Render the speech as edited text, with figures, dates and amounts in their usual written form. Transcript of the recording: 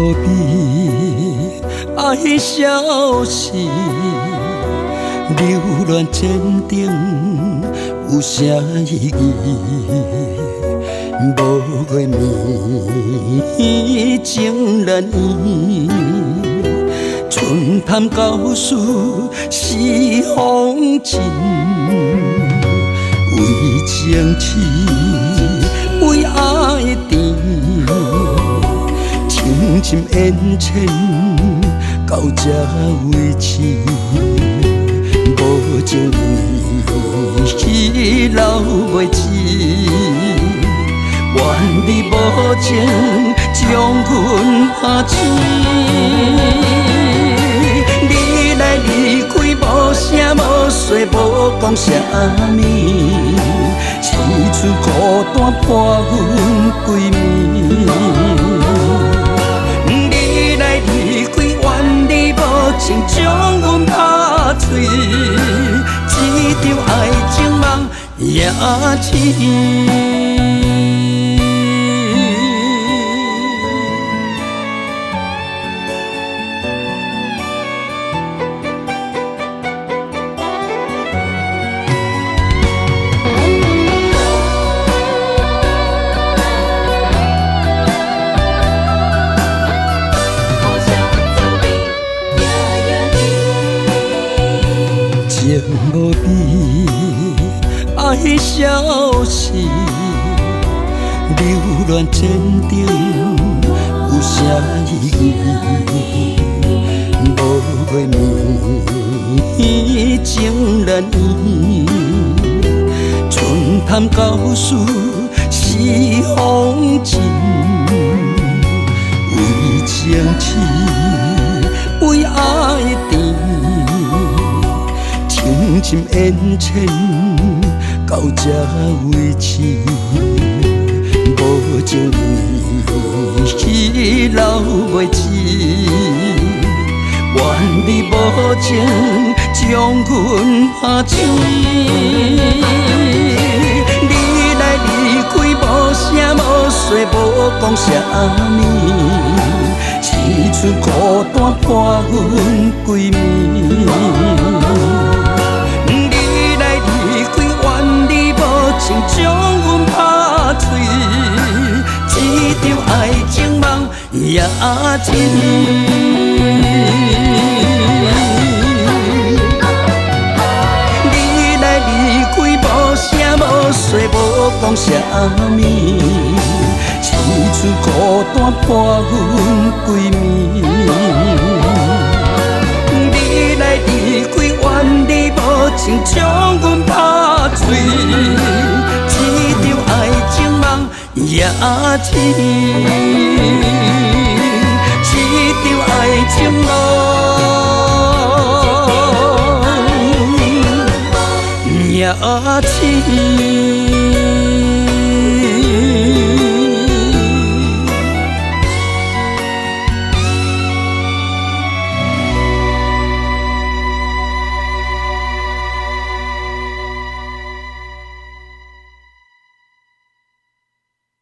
无比爱消息，流乱坚定有啥意义？无月暝情难圆，春潭高树是风景，为情痴，为爱甜，情深缘浅，到这为止，无情为伊留袂住。怨你无情，将阮拍醒。你来离开，无声无息，无讲啥物，凄楚孤单伴阮归暝。你来离开，怨你无情，将阮拍碎。这场爱情梦也醒。情无比爱消息，流乱坚定有啥意义？无月暝情难圆，春潭高树是风景，为情痴，为爱甜。情深缘浅，到这为止，无情为伊留袂住。怨你无情，将阮拍醒。你来离开，无声无息，无讲啥物，凄楚孤单伴阮归暝。将阮拍碎，这场爱情梦也醒。你来离开，无声无息，无讲啥物，凄楚孤单伴阮归暝。你来离开，怨你无情，将阮拍碎。也醒，这场爱情梦也醒。